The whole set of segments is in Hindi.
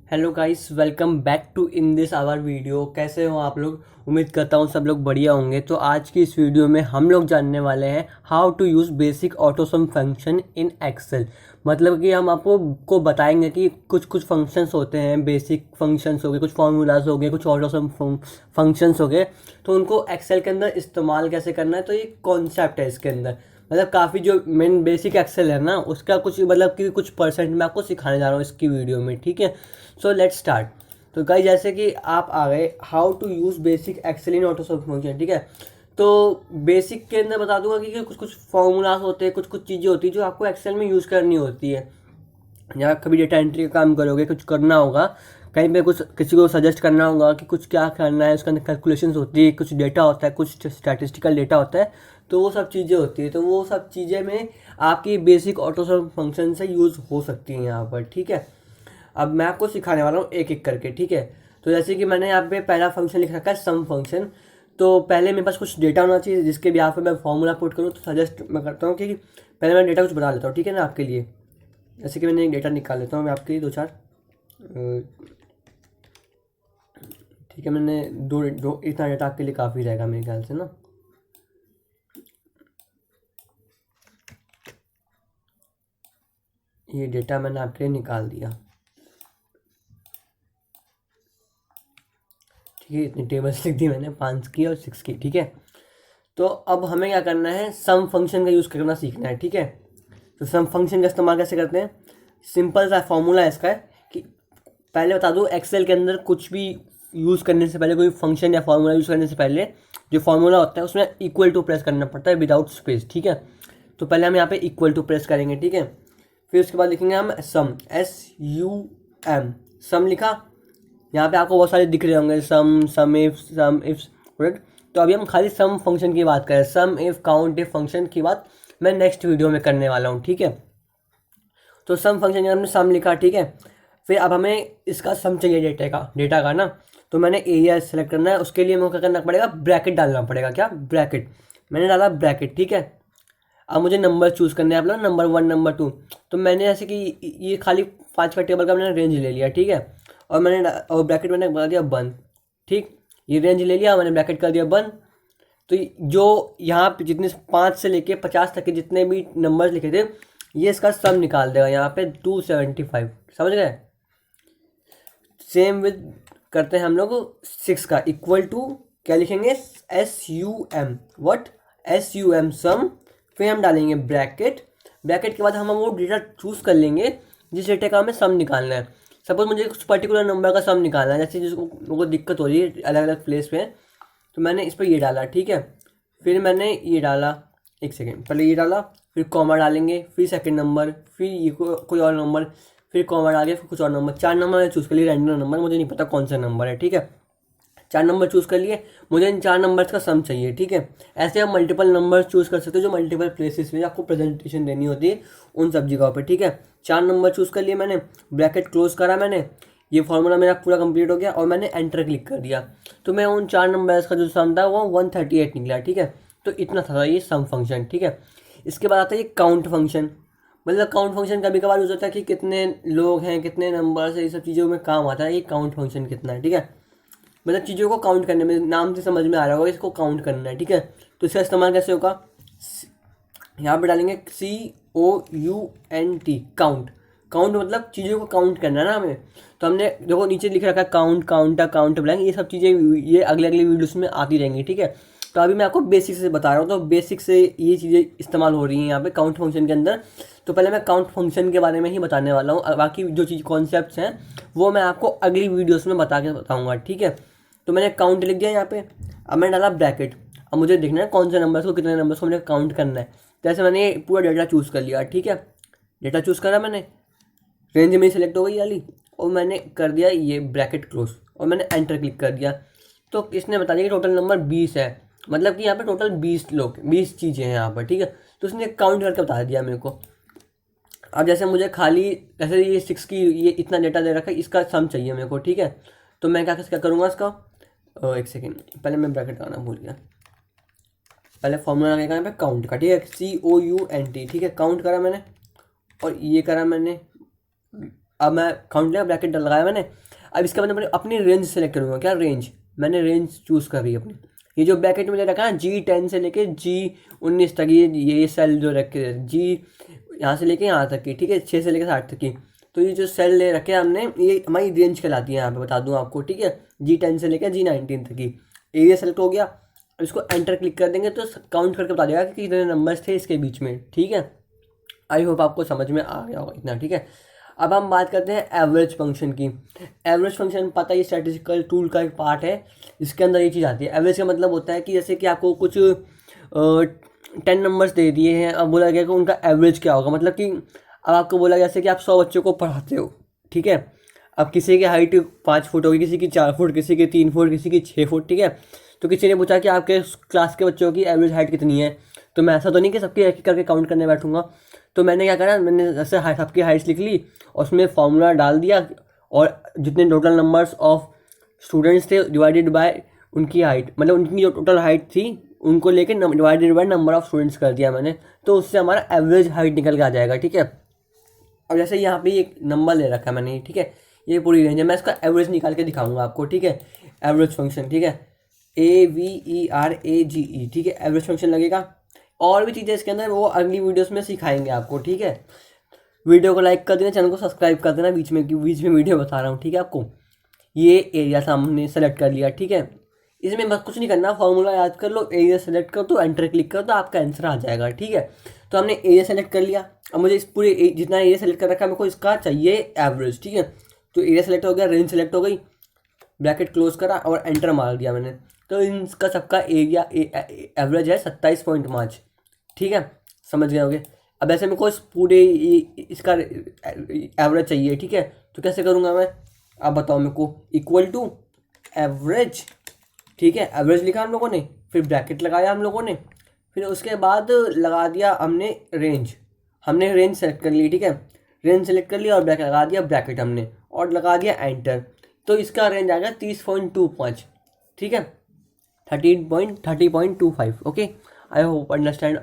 Hello guys, welcome back to in this our video. कैसे हो आप लोग? उम्मीद करता हूँ सब लोग बढ़िया होंगे। तो आज की इस वीडियो में हम लोग जानने वाले हैं how to use basic autosum function in Excel. मतलब कि हम आपको बताएंगे कि कुछ कुछ फंक्शंस होते हैं, बेसिक फंक्शंस हो गए, कुछ फार्मूलाज हो गए, कुछ ऑटोसम फंक्शंस हो गए, तो उनको एक्सेल के अंदर इस्तेमाल कैसे करना है। तो ये कॉन्सेप्ट है इसके अंदर। मतलब काफ़ी जो मेन बेसिक एक्सेल है ना, उसका कुछ मतलब कि कुछ परसेंट मैं आपको सिखाने जा रहा हूँ इसकी वीडियो में। ठीक है, सो लेट्स स्टार्ट। तो गाइस, जैसे कि आप आ गए how to use basic Excel in autosolve function. ठीक है, तो बेसिक के अंदर बता दूंगा कि कुछ कुछ फॉर्मूलाज होते हैं, कुछ कुछ चीज़ें होती है जो आपको एक्सेल में यूज़ करनी होती है। या कभी डेटा एंट्री का काम करोगे, कुछ करना होगा, कहीं पे कुछ किसी को सजेस्ट करना होगा कि कुछ क्या करना है, उसके अंदर कैलकुलेशंस होती है, कुछ डेटा होता है, कुछ स्टैटिस्टिकल डेटा होता है। तो वो सब चीज़ें होती है, तो वो सब चीज़ें में आपकी बेसिक ऑटोसॉल्व फंक्शन से यूज़ हो सकती हैं यहाँ पर। ठीक है, अब मैं आपको सिखाने वाला हूँ एक एक करके। ठीक है, तो जैसे कि मैंने यहाँ पे पहला फंक्शन लिख रखा है सम फंक्शन। तो पहले मेरे पास कुछ डेटा होना चाहिए जिसके भी यहाँ पे मैं फॉर्मूला पुट करूँ। तो सजेस्ट मैं करता हूँ कि पहले मैं डेटा कुछ बना लेता हूँ। ठीक है ना, आपके लिए। जैसे कि मैंने एक डेटा निकाल लेता हूँ मैं आपके लिए दो चार। ठीक है, मैंने दो दो इतना डेटा आपके लिए काफ़ी रहेगा मेरे ख्याल से ना। ये डेटा मैंने आपके लिए निकाल दिया। ठीक है, इतनी टेबल्स लिख दी मैंने, 5 की और 6 की। ठीक है, तो अब हमें क्या करना है, सम फंक्शन का यूज़ करना सीखना है। ठीक है, तो सम फंक्शन का इस्तेमाल कैसे करते हैं? सिंपल सा फॉर्मूला है इसका, है कि पहले बता दूँ, एक्सेल के अंदर कुछ भी यूज़ करने से पहले, कोई फंक्शन या फॉर्मूला यूज़ करने से पहले जो फॉर्मूला होता है उसमें इक्वल टू प्रेस करना पड़ता है विदाउट स्पेस। ठीक है, तो पहले हम यहाँ पे इक्वल टू प्रेस करेंगे। ठीक है, फिर उसके बाद लिखेंगे हम सम, SUM, सम लिखा। यहाँ पे आपको बहुत सारे दिख रहे होंगे, सम इफ, सम इफ, राइट। तो अभी हम खाली सम फंक्शन की बात करें, सम इफ काउंट इफ फंक्शन की बात मैं नेक्स्ट वीडियो में करने वाला हूँ। ठीक है, तो सम फंक्शन हमने सम लिखा। ठीक है, फिर अब हमें इसका सम चाहिए डेटा का ना। तो मैंने एरिया सेलेक्ट करना है, उसके लिए मुझे क्या करना पड़ेगा, ब्रैकेट डालना पड़ेगा। क्या ब्रैकेट? मैंने डाला ब्रैकेट। ठीक है, अब मुझे नंबर चूज़ करने हैं, आप लोग नंबर 1 नंबर 2। तो मैंने जैसे कि ये खाली 5 का टेबल का मैंने रेंज ले लिया। ठीक है, और और ब्रैकेट मैंने बना दिया बंद। ठीक, ये रेंज ले लिया मैंने, ब्रैकेट कर दिया बंद। तो जो यहाँ पे जितने 5 से लेके 50 तक के जितने भी नंबर लिखे थे, ये इसका सम निकाल देगा यहाँ पे 275। समझ गए? सेम विद करते हैं हम लोग 6 का, इक्वल टू क्या लिखेंगे, SUM, वट, SUM सम। फिर हम डालेंगे ब्रैकेट। ब्रैकेट के बाद हम वो डेटा चूज़ कर लेंगे जिस डेटा का हमें सम निकालना है। सपोज मुझे कुछ पर्टिकुलर नंबर का सम निकालना है, जैसे जिसको लोगों को दिक्कत हो रही है अलग अलग प्लेस पे, तो मैंने इस पर ये डाला। ठीक है, फिर मैंने ये डाला, एक सेकेंड, पहले ये डाला, फिर कॉमा डालेंगे, फिर सेकंड नंबर, फिर ये कोई और नंबर, फिर कॉमा डालिए, फिर कुछ और नंबर। 4 नंबर मैंने चूज़ कर लिए, रैंडम नंबर, मुझे नहीं पता कौन सा नंबर है। ठीक है, 4 नंबर चूज़ कर लिए, मुझे इन 4 नंबर्स का सम चाहिए। ठीक है, ऐसे आप मल्टीपल नंबर चूज़ कर सकते हो जो मल्टीपल प्लेसेस में आपको प्रेजेंटेशन देनी होती है उन सब जगहों पर। ठीक है, 4 नंबर चूज़ कर लिए मैंने, ब्रैकेट क्लोज करा मैंने, ये फॉर्मूला मेरा पूरा कंप्लीट हो गया और मैंने एंटर क्लिक कर दिया। तो मैं उन 4 नंबर्स का जो सम था वो 138 निकला। ठीक है, तो इतना था ये सम फंक्शन। ठीक है, इसके बाद आता है ये काउंट फंक्शन। मतलब काउंट फंक्शन कभी कभार यूज होता है कि कितने लोग हैं, कितने नंबर्स है, ये सब चीज़ों में काम आता है ये काउंट फंक्शन कितना है। ठीक है, मतलब चीज़ों को काउंट करने में, नाम से समझ में आ रहा होगा इसको काउंट करना है। ठीक है, तो इसका इस्तेमाल कैसे होगा, यहाँ पे डालेंगे COUNT, काउंट। काउंट मतलब चीज़ों को काउंट करना है ना हमें। तो हमने देखो नीचे लिख रखा है काउंट, काउंटर, काउंट ब्लैंक, ये सब चीज़ें ये अगले अगले वीडियोस में आती रहेंगी। ठीक है, तो अभी मैं आपको बेसिक से बता रहा हूँ, तो बेसिक से ये चीज़ें इस्तेमाल हो रही हैं यहाँ पे काउंट फंक्शन के अंदर। तो पहले मैं काउंट फंक्शन के बारे में ही बताने वाला हूँ, बाकी जो चीज़ कॉन्सेप्ट्स हैं वो मैं आपको अगली वीडियोस में बता के बताऊँगा। ठीक है, तो मैंने काउंट लिख दिया यहाँ पे, अब मैंने डाला ब्रैकेट। अब मुझे देखना है कौन से नंबर्स को, कितने नंबर्स को मुझे काउंट करना है। जैसे मैंने पूरा डेटा चूज़ कर लिया। ठीक है, डेटा चूज़ करा मैंने, रेंज मेरी सेलेक्ट हो गई वाली, और मैंने कर दिया ये ब्रैकेट क्लोज, और मैंने एंटर क्लिक कर दिया। तो इसने बता दिया कि टोटल नंबर 20 है, मतलब कि यहाँ पे टोटल 20 लोग, 20 चीज़ें हैं यहाँ पर। ठीक है, तो उसने काउंट करके बता दिया मेरे को। अब जैसे मुझे खाली, जैसे ये 6 की ये इतना डेटा दे रखा है, इसका सम चाहिए मेरे को। ठीक है, तो मैं क्या करूँगा इसका, एक सेकेंड, पहले मैं ब्रैकेट लगाना भूल गया। पहले फॉर्मूला लगेगा यहाँ पे काउंट का। ठीक है, COUNT। ठीक है, काउंट करा मैंने, और ये करा मैंने। अब मैं काउंट लिया, ब्रैकेट लगाया मैंने। अब इसके बाद मैं अपनी रेंज सेलेक्ट करूँगा। क्या रेंज, मैंने रेंज चूज़ कर रही है अपनी। ये जो ब्रैकेट में रखा है G10 से लेके G19 तक, ये सेल जो रखे जी यहाँ से लेके यहाँ तक की, ठीक है, 6 से लेके 60 तक की। तो ये जो सेल ले रखे हैं हमने, ये हमारी रेंज कहलाती है। यहाँ पे बता दूँ आपको, ठीक है, G10 से लेकर G19 तक की। एरिया सेलेक्ट हो गया। अब इसको एंटर क्लिक कर देंगे तो काउंट करके बता देगा कि कितने नंबर्स थे इसके बीच में, ठीक है। आई होप आपको समझ में आ गया होगा इतना, ठीक है। अब हम बात करते हैं एवरेज फंक्शन की। एवरेज फंक्शन पता है स्टैटिस्टिकल टूल का एक पार्ट है, इसके अंदर ये चीज़ आती है। एवरेज का मतलब होता है कि जैसे कि आपको कुछ 10 नंबर्स दे दिए हैं, अब बोला गया कि उनका एवरेज क्या होगा। मतलब कि अब आपको बोला गया जैसे कि आप 100 बच्चों को पढ़ाते हो, ठीक है। अब किसी की हाइट 5 फुट होगी, किसी की 4 फुट, किसी की 3 फुट, किसी की 6 फुट, ठीक है। तो किसी ने पूछा कि आपके क्लास के बच्चों की एवरेज हाइट कितनी है, तो मैं ऐसा तो नहीं कि सबकी एक एक करके काउंट करने बैठूंगा। तो मैंने क्या करा, मैंने जैसे सबकी हाइट्स लिख ली और उसमें फॉर्मूला डाल दिया, और जितने टोटल नंबर्स ऑफ स्टूडेंट्स थे डिवाइडेड बाय उनकी हाइट, मतलब उनकी जो टोटल हाइट थी उनको लेके divided by number of students कर दिया मैंने। तो उससे हमारा एवरेज हाइट निकल के आ जाएगा, ठीक है। अब जैसे यहाँ पे एक नंबर ले रखा है मैंने, ठीक है, ये पूरी रेंज है, मैं इसका एवरेज निकाल के दिखाऊंगा आपको, ठीक है। एवरेज फंक्शन, ठीक है, AVERAGE, ठीक है, एवरेज फंक्शन लगेगा। और भी चीज़ें इसके अंदर वो अगली वीडियोस में सिखाएंगे आपको, ठीक है। वीडियो को लाइक कर देना, चैनल को सब्सक्राइब कर देना, बीच में वीडियो बता रहा हूँ, ठीक है। आपको ये एरिया सामने सेलेक्ट कर लिया, ठीक है। इसमें बस कुछ नहीं करना, फॉर्मूला याद कर लो, एरिया सेलेक्ट कर दो, एंटर क्लिक कर दो, आपका आंसर आ जाएगा, ठीक है। तो हमने एरिया सेलेक्ट कर लिया। अब मुझे इस पूरे जितना एरिया सेलेक्ट कर रखा है मेरे को इसका चाहिए एवरेज, ठीक है। तो एरिया सेलेक्ट हो गया, रेंज सेलेक्ट हो गई, ब्रैकेट क्लोज करा और एंटर मार दिया मैंने। तो इनका सबका एरिया एवरेज है 27.5, ठीक है, समझ गए होगे। अब ऐसे मेरे को इस पूरे इसका एवरेज चाहिए, ठीक है। तो कैसे करूँगा मैं, आप बताओ मेरे को। इक्वल टू एवरेज, ठीक है, एवरेज लिखा हम लोगों ने, फिर ब्रैकेट लगाया हम लोगों ने, फिर उसके बाद लगा दिया हमने रेंज। हमने रेंज सेलेक्ट कर ली, ठीक है, रेंज सेलेक्ट कर लिया और ब्रैकेट लगा दिया, ब्रैकेट हमने, और लगा दिया एंटर। तो इसका रेंज आ गया 30.25, ठीक है, 30.25। ओके, आई होप अंडरस्टैंड,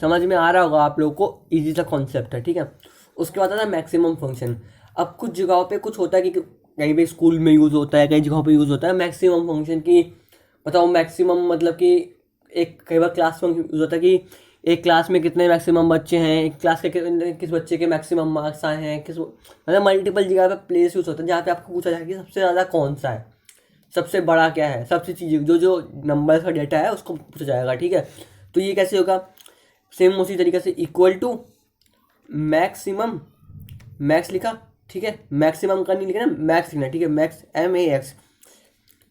समझ में आ रहा होगा आप लोगों को, इजी सा कॉन्सेप्ट है, ठीक है। उसके बाद आता है मैक्सिमम फंक्शन। अब कुछ जगहों पे कुछ होता है कि कहीं पे स्कूल में यूज़ होता है, कई जगहों पे यूज़ होता है मैक्सिमम फंक्शन की। बताओ मैक्सिमम मतलब कि एक कई बार क्लास फंक्शन यूज़ होता है कि एक क्लास में कितने मैक्सिमम बच्चे हैं, एक क्लास के किस बच्चे के मैक्सिमम मार्क्स आए हैं, किस मतलब मल्टीपल जगह पे प्लेस यूज़ होता है जहाँ पे आपको पूछा जाए कि सबसे ज़्यादा कौन सा है, सबसे बड़ा क्या है, सबसे चीज़ें जो नंबर का डेटा है उसको पूछा जाएगा, ठीक है। तो ये कैसे होगा, सेम उसी तरीके से इक्वल टू मैक्सिमम, मैक्स लिखा, ठीक है, मैक्सिमम का नहीं लिखना, मैक्स लिखना, ठीक है, मैक्स MAX,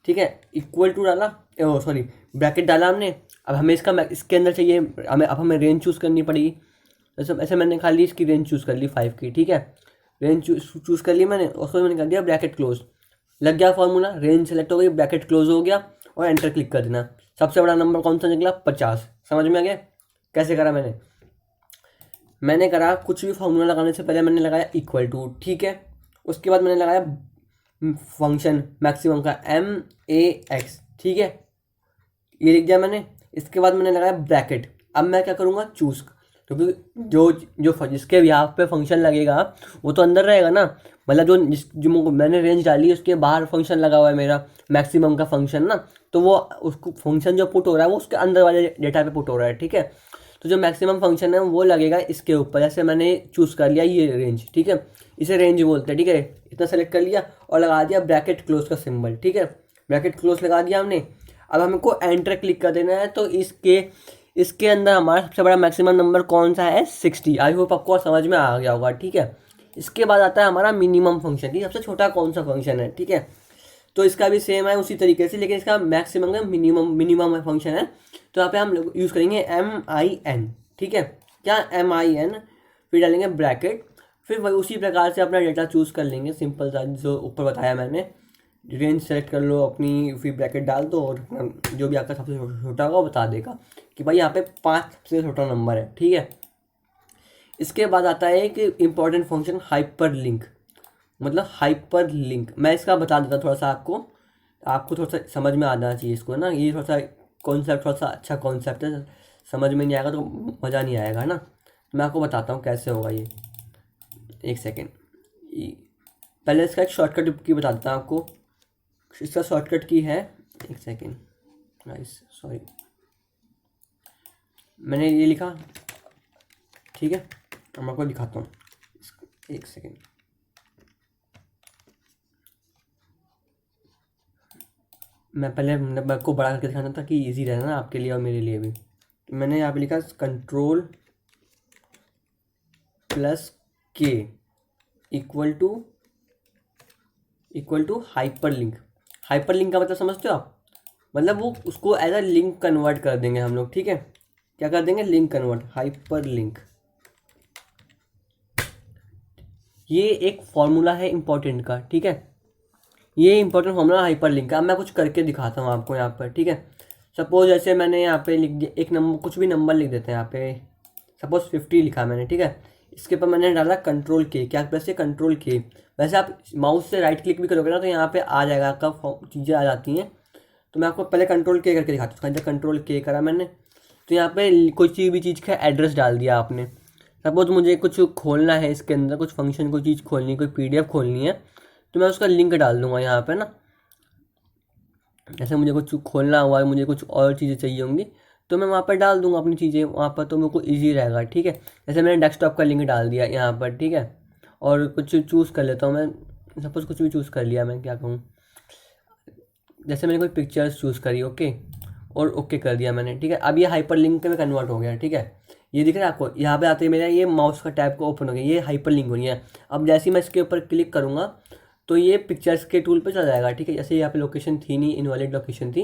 ठीक है, इक्वल टू डाला, सॉरी ब्रैकेट डाला हमने। अब हमें इसके अंदर चाहिए हमें, अब हमें रेंज चूज़ करनी पड़ेगी। ऐसे मैंने खाली इसकी रेंज चूज़ कर ली 5 की, ठीक है, रेंज चूज़ कर ली मैंने, उसको मैंने कर दिया ब्रैकेट क्लोज, लग गया फॉर्मूला, रेंज सेलेक्ट हो गई, ब्रैकेट क्लोज हो गया और एंटर क्लिक कर देना। सबसे बड़ा नंबर कौन सा निकला, 50। समझ में आ गया कैसे करा मैंने करा कुछ भी फॉर्मूला लगाने से पहले मैंने लगाया इक्वल टू, ठीक है। उसके बाद मैंने लगाया फंक्शन मैक्सिमम का MAX, ठीक है, ये लिख दिया मैंने। इसके बाद मैंने लगाया ब्रैकेट। अब मैं क्या करूँगा, चूज़, क्योंकि जो जिसके यहाँ पे फंक्शन लगेगा वो तो अंदर रहेगा ना, मतलब जो मैंने रेंज डाली है उसके बाहर फंक्शन लगा हुआ है मेरा मैक्सिमम का फंक्शन ना, तो वो उसको फंक्शन जो पुट हो रहा है वो उसके अंदर वाले डेटा पे पुट हो रहा है, ठीक है। तो जो मैक्सिमम फंक्शन है वो लगेगा इसके ऊपर, जैसे मैंने चूज़ कर लिया ये रेंज, ठीक है, इसे रेंज बोलते हैं, ठीक है। इतना सेलेक्ट कर लिया और लगा दिया ब्रैकेट क्लोज का सिंबल, ठीक है, ब्रैकेट क्लोज लगा दिया हमने। अब हमको एंटर क्लिक कर देना है। तो इसके अंदर हमारा सबसे बड़ा मैक्सिमम नंबर कौन सा है, 60। आई होप आपको समझ में आ गया होगा, ठीक है। इसके बाद आता है हमारा मिनिमम फंक्शन, ठीक है, सबसे छोटा कौन सा फंक्शन है, ठीक है। तो इसका भी सेम है उसी तरीके से, लेकिन इसका मैक्सिमम का मिनिमम फंक्शन है। तो यहाँ पे हम लोग यूज़ करेंगे MIN, ठीक है, क्या MIN, फिर डालेंगे ब्रैकेट, फिर वही उसी प्रकार से अपना डेटा चूज़ कर लेंगे, सिंपल सा जो ऊपर बताया मैंने, रेंज सेलेक्ट कर लो अपनी, फिर ब्रैकेट डाल दो और जो भी आपका सबसे छोटा होगा वो बता देगा कि भाई यहाँ पे 5 सबसे छोटा नंबर है, ठीक है। इसके बाद आता है एक इम्पॉर्टेंट फंक्शन हाइपर लिंक, मतलब हाइपर लिंक। मैं इसका बता देता थोड़ा सा आपको थोड़ा सा समझ में आना चाहिए इसको ना, ये थोड़ा सा कॉन्सेप्ट थोड़ा सा अच्छा कॉन्सेप्ट है, समझ में नहीं आएगा तो मज़ा नहीं आएगा ना। मैं आपको बताता हूँ कैसे होगा ये, एक सेकेंड। पहले इसका एक शॉर्टकट की बता देता हूँ आपको। इसका शॉर्टकट की है, एक सेकेंड गाइस, सॉरी, मैंने ये लिखा, ठीक है, मैं आपको दिखाता हूँ, एक सेकेंड। मैं पहले मैं आपको बड़ा करके दिखाना था कि इजी रहना ना आपके लिए और मेरे लिए भी। तो मैंने यहाँ पे लिखा control plus K equal to hyperlink. Hyperlink का मतलब समझते हो आप? मतलब वो उसको एज अ लिंक कन्वर्ट कर देंगे हम लोग, ठीक है। क्या कर देंगे? Link convert, hyper link. ये एक फॉर्मूला है इंपॉर्टेंट का, ठीक है। ये इंपॉर्टेंट फॉर्मूला हाइपर लिंक का। अब मैं कुछ करके दिखाता हूँ आपको यहाँ पर, ठीक है। सपोज जैसे मैंने यहाँ पे लिख दिया एक नंबर, कुछ भी नंबर लिख देते हैं यहाँ पे, सपोज 50 लिखा मैंने, ठीक है। इसके ऊपर मैंने डाला कंट्रोल के, क्या प्रेस से? कंट्रोल के। वैसे आप माउस से राइट क्लिक भी करोगे ना तो यहाँ पे आ जाएगा, आपका चीज़ें आ जाती हैं। तो मैं आपको पहले कंट्रोल के करके दिखाता हूँ। कंट्रोल के करा मैंने, तो यहाँ पे कोई भी चीज़ का एड्रेस डाल दिया आपने। सपोज मुझे कुछ खोलना है इसके अंदर, कुछ फंक्शन, कोई चीज़ खोलनी है, कोई PDF खोलनी है, तो मैं उसका लिंक डाल दूंगा यहाँ पे ना। जैसे मुझे कुछ खोलना हुआ है, मुझे कुछ और चीज़ें चाहिए होंगी, तो मैं वहाँ पर डाल दूंगा अपनी चीज़ें वहाँ पर, तो मेरे को ईजी रहेगा, ठीक है। जैसे मैंने डेस्कटॉप का लिंक डाल दिया यहाँ पर, ठीक है। और कुछ चूज़ कर लेता हूँ मैं, सपोज कुछ भी चूज़ कर लिया मैं, क्या कहूँ, जैसे मैंने कोई पिक्चर्स चूज़ करी, ओके, और ओके कर दिया मैंने, ठीक है। अब ये हाइपर लिंक में कन्वर्ट हो गया, ठीक है। ये दिख रहा है आपको? यहाँ पे आते ही मेरा ये माउस का टैब को ओपन हो गया, ये हाइपर लिंक हो गई है। अब जैसे ही मैं इसके ऊपर क्लिक करूँगा तो ये पिक्चर्स के टूल पे चला जाएगा, ठीक है। जैसे यहाँ पे लोकेशन थी नहीं, इनवैलिड लोकेशन थी,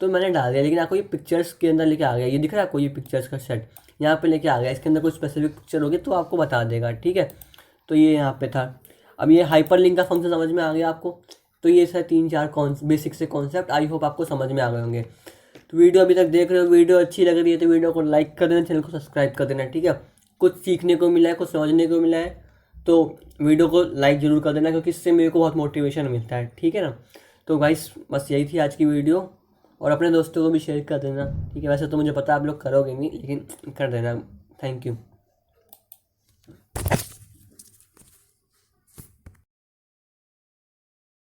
तो मैंने डाल दिया, लेकिन आपको ये पिक्चर्स के अंदर लेके आ गया। ये दिख रहा है आपको? ये पिक्चर्स का सेट यहाँ पे लेके आ गया। इसके अंदर कोई स्पेसिफिक पिक्चर होगी तो आपको बता देगा, ठीक है। तो ये यहाँ पे था। अब ये हाइपर लिंक का फंक्शन समझ में आ गया आपको? तो ये सर 3-4 बेसिक से कॉन्सेप्ट, आई होप आपको समझ में आ गए होंगे। तो वीडियो अभी तक देख रहे हो, वीडियो अच्छी लग रही है तो वीडियो को लाइक कर देना, चैनल को सब्सक्राइब कर देना, ठीक है। कुछ सीखने को मिला है, कुछ समझने को मिला है, तो वीडियो को लाइक ज़रूर कर देना, क्योंकि इससे मेरे को बहुत मोटिवेशन मिलता है, ठीक है ना। तो गाइस बस यही थी आज की वीडियो, और अपने दोस्तों को भी शेयर कर देना, ठीक है। वैसे तो मुझे पता है आप लोग करोगे नहीं, लेकिन कर देना। Thank you.